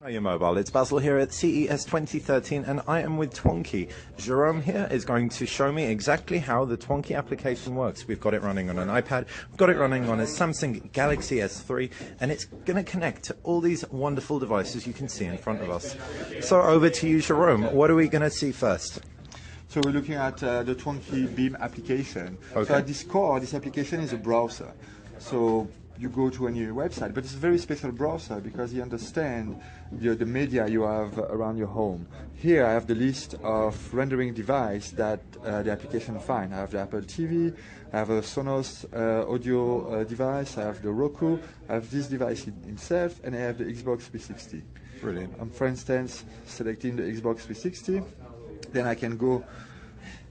Your mobile. It's Basil here at CES 2013 and I am with Twonky. Jerome here is going to show me exactly how the Twonky application works. We've got it running on an iPad, we've got it running on a Samsung Galaxy S3, and it's going to connect to all these wonderful devices you can see in front of us. So over to you, Jerome. What are we going to see first? So we're looking at the Twonky Beam application. Okay. So at its core, this application is a browser. So you go to any website, but it's a very special browser because you understand the media you have around your home. Here I have the list of rendering device that the application finds. I have the Apple TV, I have a Sonos audio device, I have the Roku, I have this device himself, and I have the Xbox 360. Brilliant. I'm, for instance, selecting the Xbox 360. Then I can go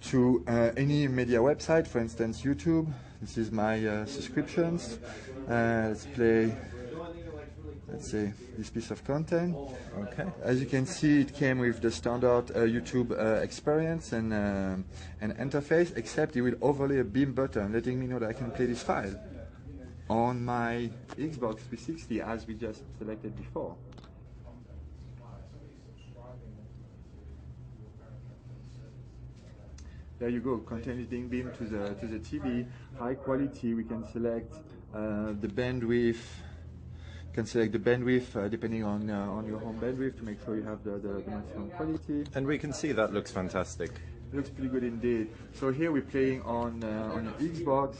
to any media website, for instance, YouTube. This is my subscriptions. Let's play, let's say, this piece of content. Okay. As you can see, it came with the standard YouTube experience and interface, except it will overlay a Beam button, letting me know that I can play this file on my Xbox 360, as we just selected before. There you go. Content is being beamed to the TV. High quality. We can select the bandwidth. You can select the bandwidth depending on your home bandwidth to make sure you have the maximum quality. And we can see that looks fantastic. It looks pretty good indeed. So here we're playing on an Xbox,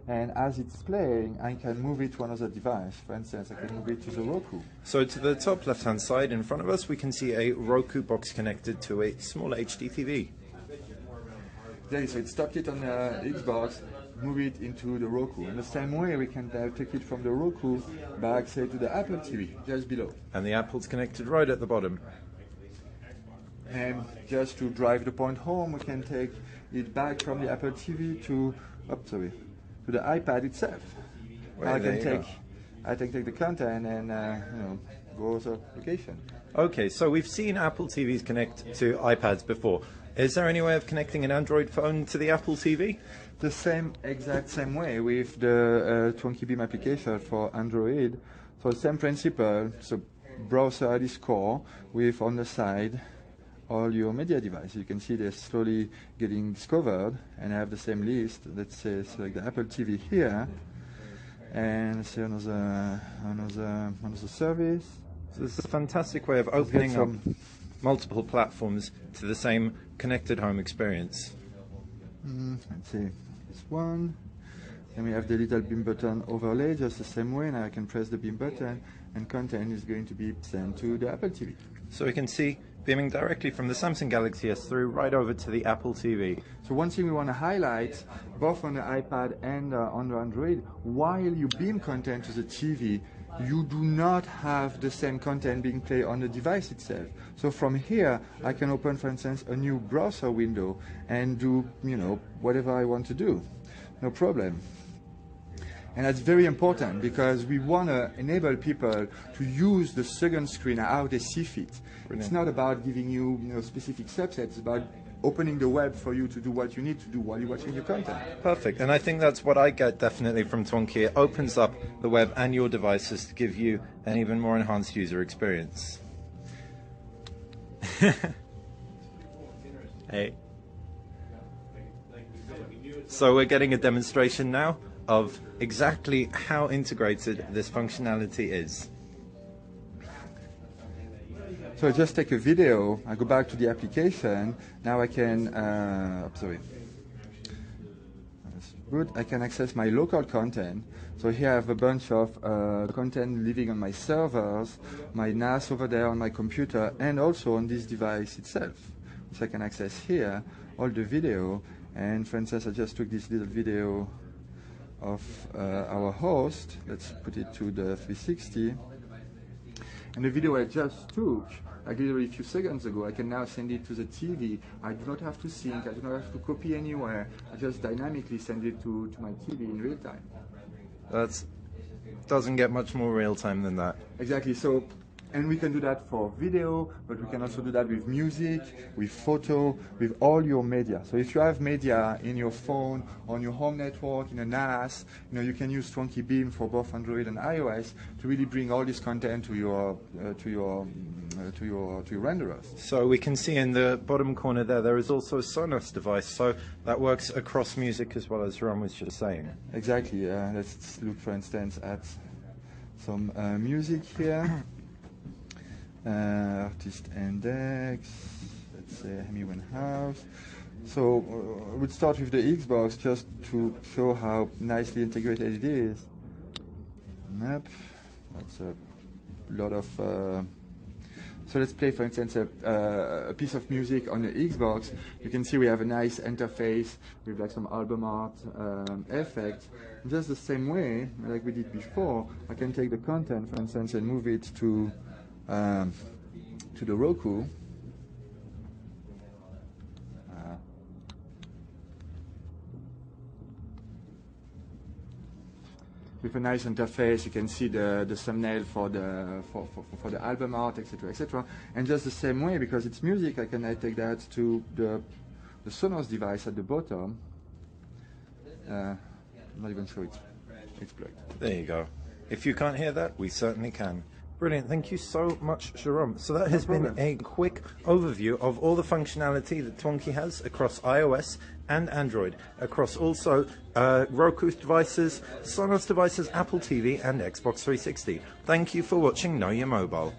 and as it's playing, I can move it to another device. For instance, I can move it to the Roku. So to the top left-hand side in front of us, we can see a Roku box connected to a small HD TV. There, so it stopped it on the Xbox, move it into the Roku. In the same way, we can take it from the Roku back, say, to the Apple TV, just below. And the Apple's connected right at the bottom. And just to drive the point home, we can take it back from the Apple TV to the iPad itself. Well, I can take the content and go to location. Okay, so we've seen Apple TVs connect to iPads before. Is there any way of connecting an Android phone to the Apple TV? The exact same way with the Twonky Beam application for Android. So same principle, so browser at its core with on the side all your media devices. You can see they're slowly getting discovered, and I have the same list. Let's say select the Apple TV here, and say another service. So this is a fantastic way of opening up multiple platforms to the same connected home experience. Let's see, this one. Then we have the little Beam button overlay, just the same way. Now I can press the Beam button, and content is going to be sent to the Apple TV. So we can see beaming directly from the Samsung Galaxy S3 right over to the Apple TV. So one thing we want to highlight, both on the iPad and on the Android, while you beam content to the TV, you do not have the same content being played on the device itself. So from here, I can open, for instance, a new browser window and do, whatever I want to do. No problem. And that's very important because we want to enable people to use the second screen how they see fit. Brilliant. It's not about giving you, specific subsets. It's about opening the web for you to do what you need to do while you're watching your content. Perfect. And I think that's what I get definitely from Twonky. It opens up the web and your devices to give you an even more enhanced user experience. Hey. So we're getting a demonstration now of exactly how integrated this functionality is. So I just take a video, I go back to the application, now I can, good, I can access my local content. So here I have a bunch of content living on my servers, my NAS over there on my computer, and also on this device itself. So I can access here all the video, and for instance, I just took this little video of our host. Let's put it to the 360. And the video I just took, like literally a few seconds ago, I can now send it to the TV. I do not have to sync, I do not have to copy anywhere. I just dynamically send it to my TV in real time. That doesn't get much more real time than that. Exactly. So And we can do that for video, but we can also do that with music, with photo, with all your media. So if you have media in your phone, on your home network, in a NAS, you can use Twonky Beam for both Android and iOS to really bring all this content to your renderers. So we can see in the bottom corner there is also a Sonos device, so that works across music as well, as Jerome was just saying. Exactly. Let's look, for instance, at some music here. Artist index, let's say Amy Winehouse. So we'll start with the Xbox just to show how nicely integrated it is. Map, that's a lot of. So let's play, for instance, a piece of music on the Xbox. You can see we have a nice interface with like some album art effects. Just the same way, like we did before, I can take the content, for instance, and move it to the Roku. With a nice interface, you can see the thumbnail for the album art, etc., etc. And just the same way, because it's music, I take that to the Sonos device at the bottom. I'm not even sure it's plugged. There you go. If you can't hear that, we certainly can. Brilliant, thank you so much, Jerome. So that has been a quick overview of all the functionality that Twonky has across iOS and Android, across also Roku devices, Sonos devices, Apple TV and Xbox 360. Thank you for watching Know Your Mobile.